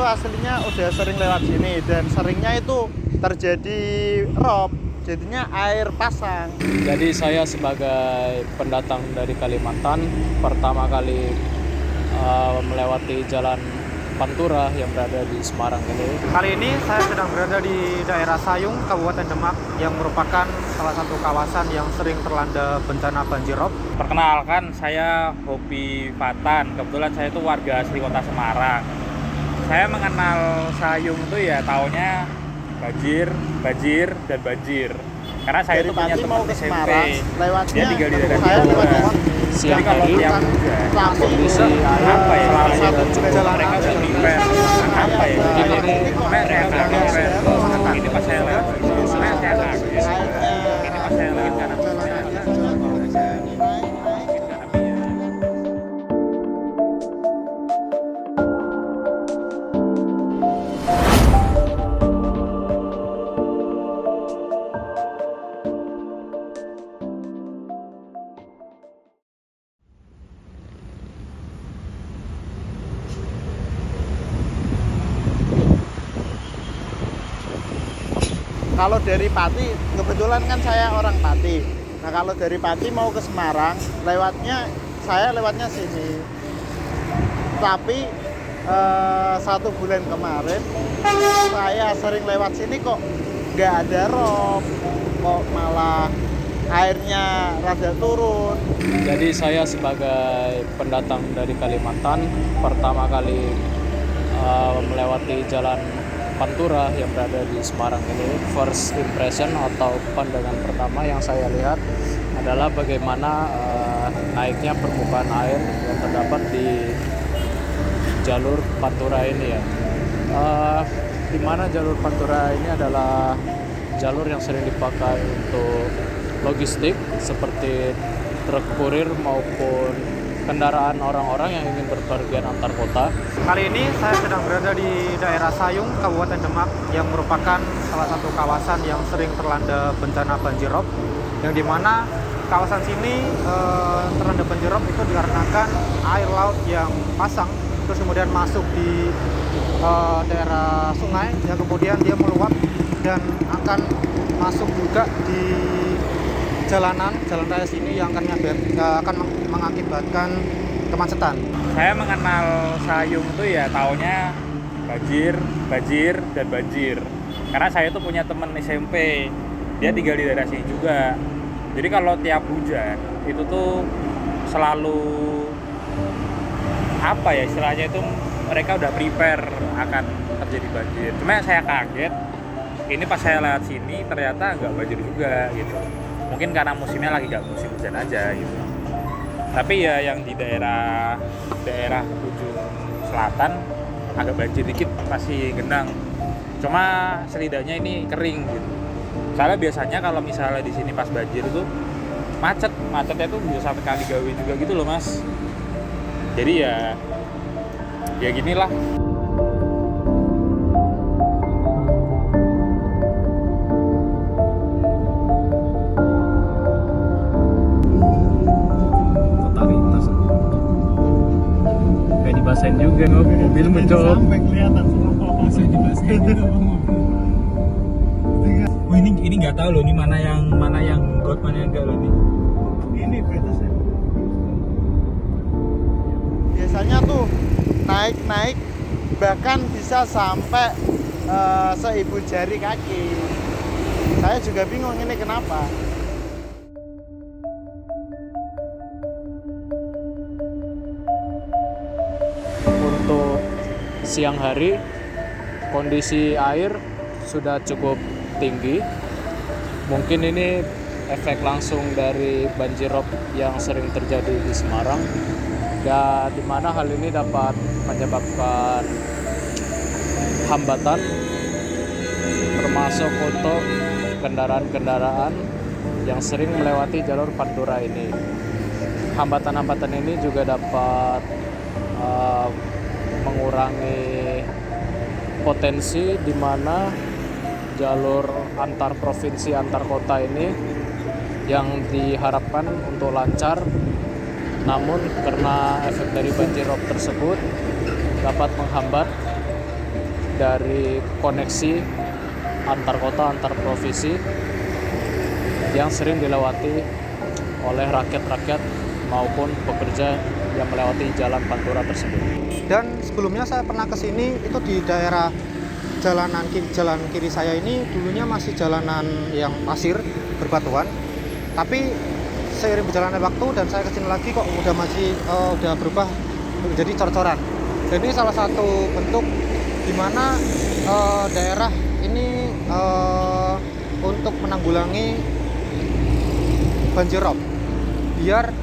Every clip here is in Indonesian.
aslinya udah sering lewat sini dan seringnya itu terjadi rob, jadinya air pasang. Jadi saya sebagai pendatang dari Kalimantan pertama kali melewati jalan Pantura yang berada di Semarang ini. Kali ini saya sedang berada di daerah Sayung, Kabupaten Demak, yang merupakan salah satu kawasan yang sering terlanda bencana banjir rob. Perkenalkan, saya Hobi Fatan. Kebetulan saya itu warga asli kota Semarang. Saya mengenal Sayung itu ya taunya banjir, dan banjir. Karena saya itu punya teman SMP. Dia tinggal di daerah situ. Siang Jadi kalau hari tiap hujan, kondisi air apa ya? sudah cukup Mereka udah prepare. Apa ya? Mungkin ini Saya kaget. Ini pas saya lewat. Saya kaget. Ini pas saya lewat karena Kalau dari Pati, kebetulan kan saya orang Pati. Nah kalau dari Pati mau ke Semarang, saya lewatnya sini. Tapi 1 bulan kemarin saya sering lewat sini kok nggak ada rob, kok malah airnya rada turun. Jadi saya sebagai pendatang dari Kalimantan pertama kali melewati jalan Pantura yang berada di Semarang ini. First impression atau pandangan pertama yang saya lihat adalah bagaimana naiknya permukaan air yang terdapat di jalur Pantura ini ya. Di mana jalur Pantura ini adalah jalur yang sering dipakai untuk logistik seperti truk kurir maupun kendaraan orang-orang yang ingin berpergian antar kota. Kali ini saya sedang berada di daerah Sayung, Kabupaten Demak, yang merupakan salah satu kawasan yang sering terlanda bencana banjir rob, yang dimana kawasan sini terlanda banjir rob itu dikarenakan air laut yang pasang, terus kemudian masuk di daerah sungai, yang kemudian dia meluap dan akan masuk juga di jalan raya sini yang akan mengakibatkan kemacetan. saya mengenal Sayung itu ya taunya banjir, dan banjir. Karena saya itu punya teman SMP. Dia tinggal di daerah sini juga. Jadi kalau tiap hujan itu tuh selalu apa ya istilahnya itu mereka udah prepare akan terjadi banjir. Cuma saya kaget ini pas saya lewat sini ternyata nggak banjir juga gitu. Mungkin karena musimnya lagi nggak musim hujan aja gitu. Tapi ya yang di daerah ujung selatan agak banjir dikit, masih genang. Cuma setidaknya ini kering gitu. Soalnya biasanya kalau misalnya di sini pas banjir itu macetnya tuh bisa sampai Kaligawe juga gitu loh mas. Jadi ya ginilah. Dibasahin juga mobil menjauh. Sampai kelihatan semua. Bisa dibasahin juga mobil. Oh ini nggak tahu loh, ini mana yang got mana yang enggak loh ini. Ini batasnya. Biasanya tuh naik bahkan bisa sampai seibu jari kaki. Saya juga bingung ini kenapa. Untuk siang hari kondisi air sudah cukup tinggi. Mungkin ini efek langsung dari banjir rob yang sering terjadi di Semarang, dan di mana hal ini dapat menyebabkan hambatan termasuk untuk kendaraan-kendaraan yang sering melewati jalur Pantura ini. Hambatan-hambatan ini juga dapat mengurangi potensi di mana jalur antar provinsi antar kota ini yang diharapkan untuk lancar, namun karena efek dari banjir rob tersebut dapat menghambat dari koneksi antar kota, antar provinsi yang sering dilewati oleh rakyat-rakyat maupun pekerja yang melewati jalan Pantura tersebut. Dan sebelumnya saya pernah ke sini itu di daerah jalan kiri saya ini dulunya masih jalanan yang pasir berbatuan, tapi seiring berjalannya waktu dan saya kesini lagi kok udah berubah menjadi cor-coran. Dan ini salah satu bentuk di mana daerah ini untuk menanggulangi banjir rob, biar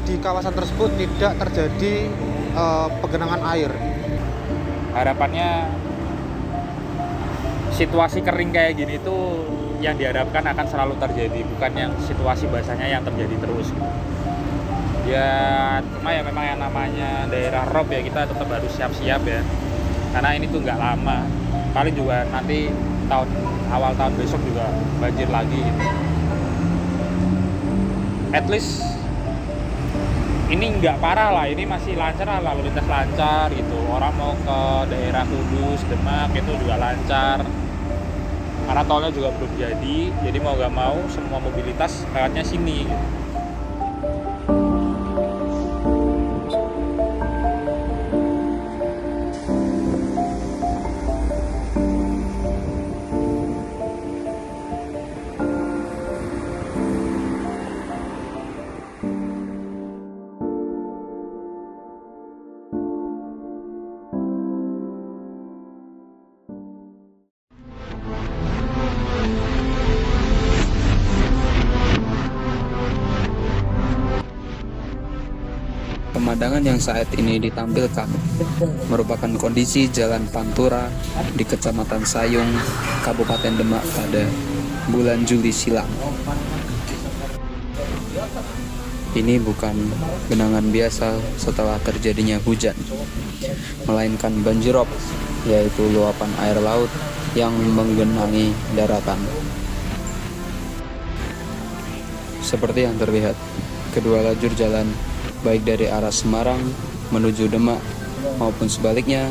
di kawasan tersebut tidak terjadi penggenangan air. Harapannya situasi kering kayak gini tuh yang diharapkan akan selalu terjadi, bukan yang situasi basahnya yang terjadi terus. Ya cuma ya memang yang namanya daerah rob ya, kita tetap harus siap-siap ya, karena ini tuh nggak lama, paling juga nanti awal tahun besok juga banjir lagi gitu. At least ini nggak parah lah, ini masih lancar lah, lalu lintas lancar gitu, orang mau ke daerah Kudus, Demak itu juga lancar karena tolnya juga belum jadi mau nggak mau semua mobilitas lewatnya sini gitu. Pemandangan yang saat ini ditampilkan merupakan kondisi Jalan Pantura di Kecamatan Sayung, Kabupaten Demak pada bulan Juli silam. Ini bukan genangan biasa setelah terjadinya hujan, melainkan banjir rob, yaitu luapan air laut yang menggenangi daratan. Seperti yang terlihat, kedua lajur jalan baik dari arah Semarang menuju Demak maupun sebaliknya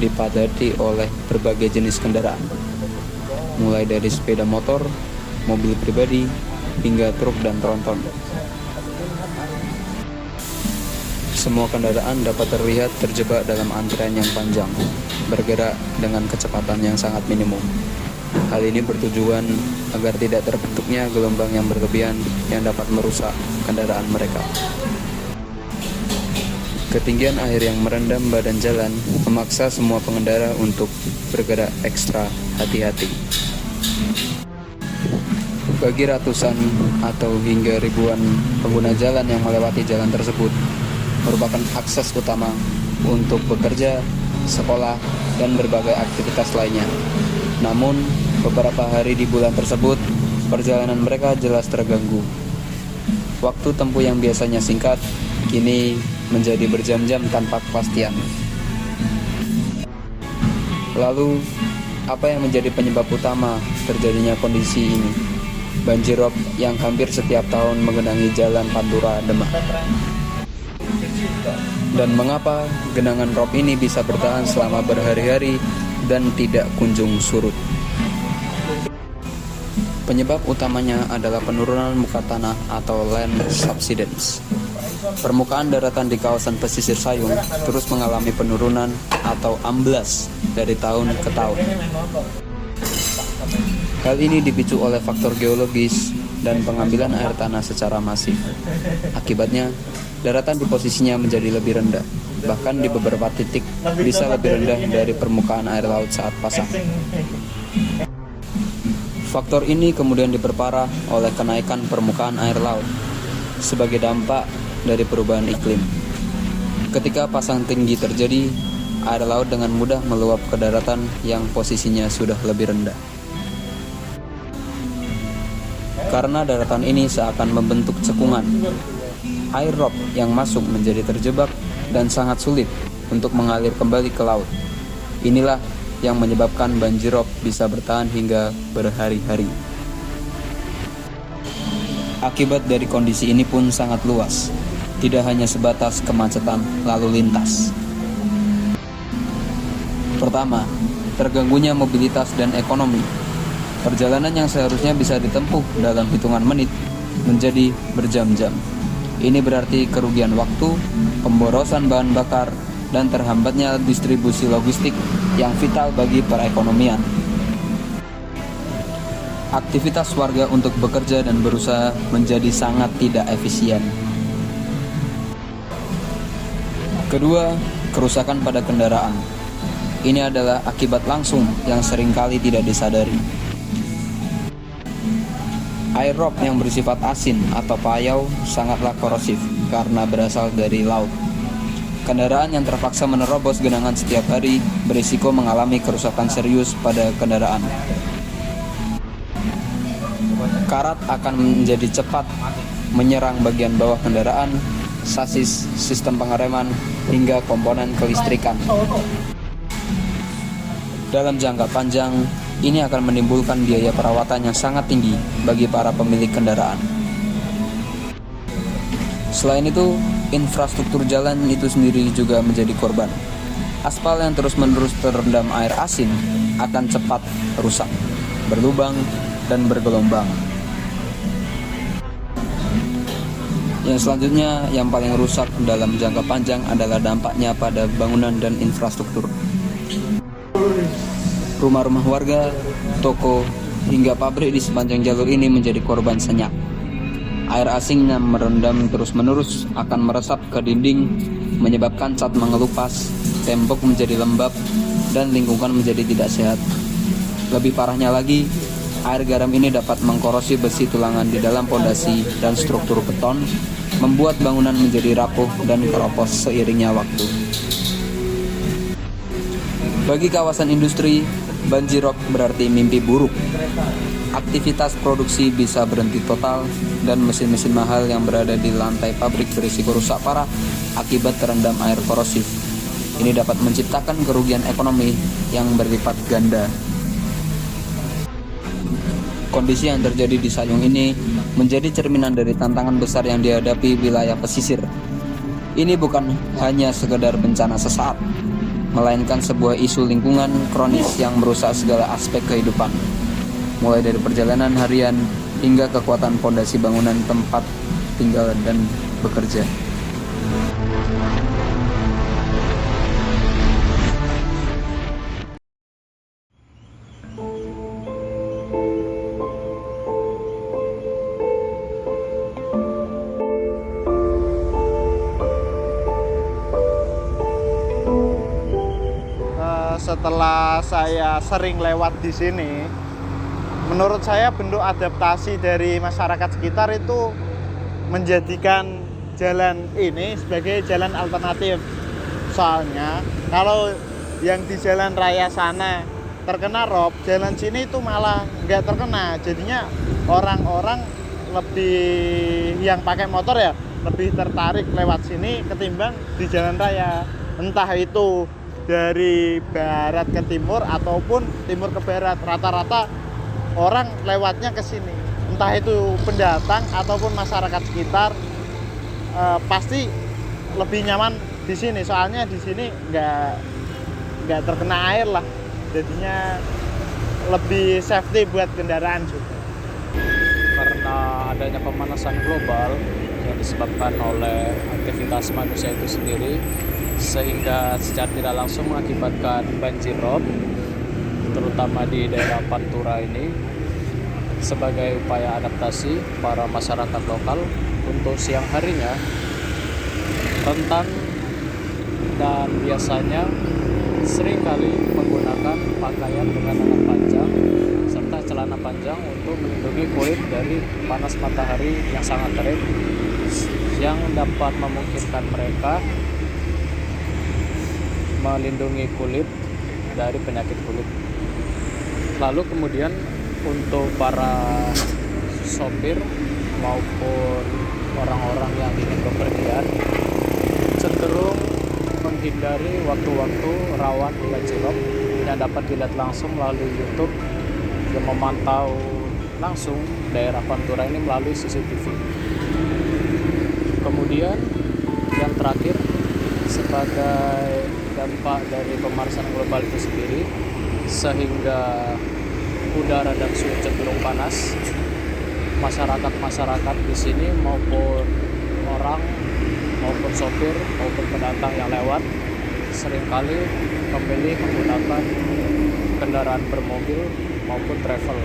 dipadati oleh berbagai jenis kendaraan, mulai dari sepeda motor, mobil pribadi, hingga truk dan tronton. Semua kendaraan dapat terlihat terjebak dalam antrian yang panjang, bergerak dengan kecepatan yang sangat minimum. Hal ini bertujuan agar tidak terbentuknya gelombang yang berlebihan yang dapat merusak kendaraan mereka. Ketinggian air yang merendam badan jalan memaksa semua pengendara untuk bergerak ekstra hati-hati. Bagi ratusan atau hingga ribuan pengguna jalan yang melewati jalan tersebut, merupakan akses utama untuk bekerja, sekolah, dan berbagai aktivitas lainnya. Namun, beberapa hari di bulan tersebut, perjalanan mereka jelas terganggu. Waktu tempuh yang biasanya singkat, kini menjadi berjam-jam tanpa kepastian. Lalu, apa yang menjadi penyebab utama terjadinya kondisi ini? Banjir rob yang hampir setiap tahun menggenangi jalan Pantura Demak. Dan mengapa genangan rob ini bisa bertahan selama berhari-hari dan tidak kunjung surut? Penyebab utamanya adalah penurunan muka tanah atau land subsidence. Permukaan daratan di kawasan pesisir Sayung terus mengalami penurunan atau amblas dari tahun ke tahun. Hal ini dipicu oleh faktor geologis dan pengambilan air tanah secara masif. Akibatnya, daratan di posisinya menjadi lebih rendah, bahkan di beberapa titik bisa lebih rendah dari permukaan air laut saat pasang. Faktor ini kemudian diperparah oleh kenaikan permukaan air laut sebagai dampak dari perubahan iklim. Ketika pasang tinggi terjadi, air laut dengan mudah meluap ke daratan yang posisinya sudah lebih rendah. Karena daratan ini seakan membentuk cekungan, air rob yang masuk menjadi terjebak dan sangat sulit untuk mengalir kembali ke laut. Inilah yang menyebabkan banjir rob bisa bertahan hingga berhari-hari. Akibat dari kondisi ini pun sangat luas, tidak hanya sebatas kemacetan lalu lintas. Pertama, terganggunya mobilitas dan ekonomi. Perjalanan yang seharusnya bisa ditempuh dalam hitungan menit menjadi berjam-jam. Ini berarti kerugian waktu, pemborosan bahan bakar, dan terhambatnya distribusi logistik yang vital bagi perekonomian. Aktivitas warga untuk bekerja dan berusaha menjadi sangat tidak efisien. Kedua, kerusakan pada kendaraan. Ini adalah akibat langsung yang seringkali tidak disadari. Air rob yang bersifat asin atau payau sangatlah korosif karena berasal dari laut. Kendaraan yang terpaksa menerobos genangan setiap hari berisiko mengalami kerusakan serius pada kendaraan. Karat akan menjadi cepat menyerang bagian bawah kendaraan, sasis, sistem pengereman, hingga komponen kelistrikan. Dalam jangka panjang, ini akan menimbulkan biaya perawatan yang sangat tinggi bagi para pemilik kendaraan. Selain itu, infrastruktur jalan itu sendiri juga menjadi korban. Aspal yang terus-menerus terendam air asin akan cepat rusak, berlubang, dan bergelombang. Yang selanjutnya, yang paling rusak dalam jangka panjang adalah dampaknya pada bangunan dan infrastruktur. Rumah-rumah warga, toko, hingga pabrik di sepanjang jalur ini menjadi korban senyap. Air asing yang merendam terus-menerus akan meresap ke dinding, menyebabkan cat mengelupas, tembok menjadi lembab, dan lingkungan menjadi tidak sehat. Lebih parahnya lagi, air garam ini dapat mengkorosi besi tulangan di dalam pondasi dan struktur beton, membuat bangunan menjadi rapuh dan keropos seiringnya waktu. Bagi kawasan industri, banjirop berarti mimpi buruk. Aktivitas produksi bisa berhenti total dan mesin-mesin mahal yang berada di lantai pabrik berisiko rusak parah akibat terendam air korosif. Ini dapat menciptakan kerugian ekonomi yang berlipat ganda. Kondisi yang terjadi di Sayung ini menjadi cerminan dari tantangan besar yang dihadapi wilayah pesisir. Ini bukan hanya sekedar bencana sesaat, melainkan sebuah isu lingkungan kronis yang merusak segala aspek kehidupan, mulai dari perjalanan harian hingga kekuatan fondasi bangunan tempat tinggal dan bekerja. Setelah saya sering lewat di sini, menurut saya bentuk adaptasi dari masyarakat sekitar itu menjadikan jalan ini sebagai jalan alternatif. Soalnya kalau yang di jalan raya sana terkena rob, jalan sini itu malah nggak terkena. Jadinya orang-orang lebih yang pakai motor ya lebih tertarik lewat sini ketimbang di jalan raya. Entah itu dari barat ke timur ataupun timur ke barat, rata-rata orang lewatnya ke sini. Entah itu pendatang ataupun masyarakat sekitar, pasti lebih nyaman di sini. Soalnya di sini nggak terkena air lah, jadinya lebih safety buat kendaraan juga. Karena adanya pemanasan global yang disebabkan oleh aktivitas manusia itu sendiri, sehingga secara tidak langsung mengakibatkan banjir rob, terutama di daerah Pantura ini. Sebagai upaya adaptasi para masyarakat lokal untuk siang harinya rentan dan biasanya seringkali menggunakan pakaian dengan lengan panjang serta celana panjang untuk melindungi kulit dari panas matahari yang sangat terik, yang dapat memungkinkan mereka melindungi kulit dari penyakit kulit. Lalu kemudian untuk para sopir maupun orang-orang yang ingin bepergian cenderung menghindari waktu-waktu rawan banjir rob yang dapat dilihat langsung melalui YouTube yang memantau langsung daerah Pantura ini melalui CCTV. Kemudian yang terakhir, sebagai dampak dari pemanasan global itu sendiri, sehingga udara dan suhu cenderung panas. Masyarakat di sini maupun orang maupun sopir maupun pendatang yang lewat seringkali memilih menggunakan kendaraan bermobil maupun travel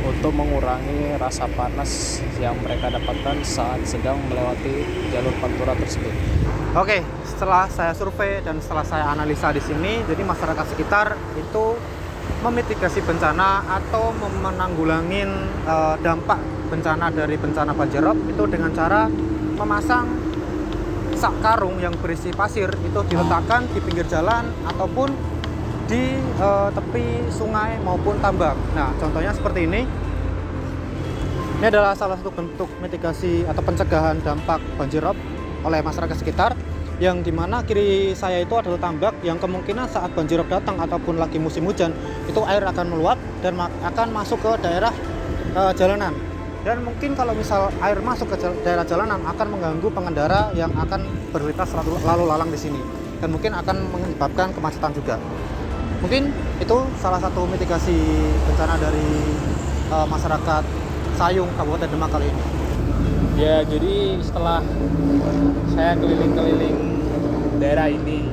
untuk mengurangi rasa panas yang mereka dapatkan saat sedang melewati jalur pantura tersebut. Oke, setelah saya survei dan setelah saya analisa di sini, jadi masyarakat sekitar itu memitigasi bencana atau menanggulangi dampak bencana dari bencana banjirop itu dengan cara memasang sak karung yang berisi pasir itu diletakkan di pinggir jalan ataupun di tepi sungai maupun tambak. Nah, contohnya seperti ini. Ini adalah salah satu bentuk mitigasi atau pencegahan dampak banjirop oleh masyarakat sekitar, yang dimana kiri saya itu adalah tambak yang kemungkinan saat banjirop datang ataupun lagi musim hujan itu air akan meluap dan akan masuk ke daerah jalanan. Dan mungkin kalau misal air masuk ke daerah jalanan akan mengganggu pengendara yang akan berlintas lalu lalang di sini dan mungkin akan menyebabkan kemacetan juga. Mungkin itu salah satu mitigasi bencana dari masyarakat Sayung, Kabupaten Demak kali ini. Ya, jadi setelah saya keliling-keliling daerah ini,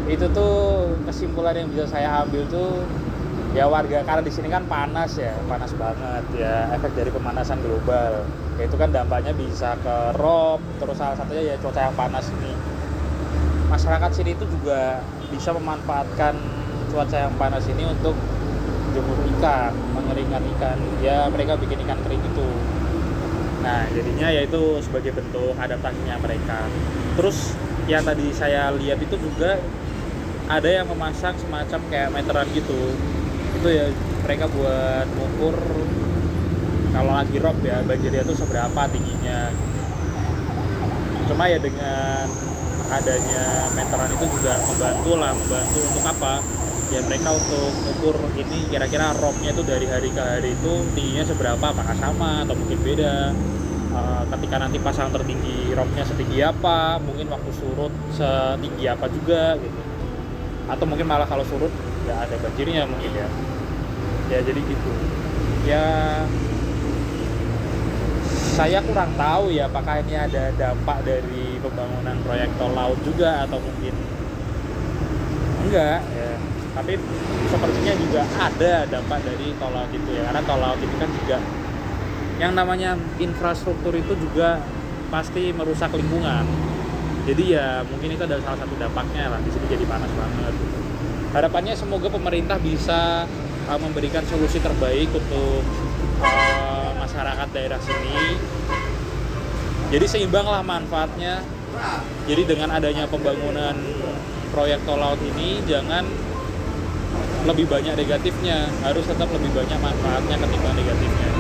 itu tuh kesimpulan yang bisa saya ambil tuh ya warga, karena di sini kan panas ya, panas banget ya, efek dari pemanasan global. Ya itu kan dampaknya bisa ke rob, terus salah satunya ya cuaca yang panas ini. Masyarakat sini itu juga bisa memanfaatkan cuaca yang panas ini untuk jemur ikan, mengeringkan ikan. Ya mereka bikin ikan kering itu. Nah jadinya yaitu sebagai bentuk adaptasinya mereka. Terus yang tadi saya lihat itu juga ada yang memasang semacam kayak meteran gitu. Itu ya mereka buat mengukur kalau lagi rob ya banjirnya itu seberapa tingginya. Cuma ya dengan adanya meteran itu juga membantu untuk apa ya, mereka untuk mengukur ini kira-kira robnya itu dari hari ke hari itu tingginya seberapa, apakah sama atau mungkin beda. Ketika nanti pasang tertinggi robnya setinggi apa, mungkin waktu surut setinggi apa juga gitu, atau mungkin malah kalau surut nggak ada banjirnya mungkin ya jadi gitu ya. Saya kurang tahu ya apakah ini ada dampak dari pembangunan proyek tol laut juga atau mungkin enggak ya, tapi sepertinya juga ada dampak dari tol laut itu ya, karena tol laut itu kan juga yang namanya infrastruktur itu juga pasti merusak lingkungan. Jadi ya mungkin itu adalah salah satu dampaknya lah, di sini jadi panas banget gitu. Harapannya semoga pemerintah bisa memberikan solusi terbaik untuk masyarakat daerah sini. Jadi seimbang lah manfaatnya. Jadi dengan adanya pembangunan proyek tol laut ini jangan lebih banyak negatifnya, harus tetap lebih banyak manfaatnya ketimbang negatifnya.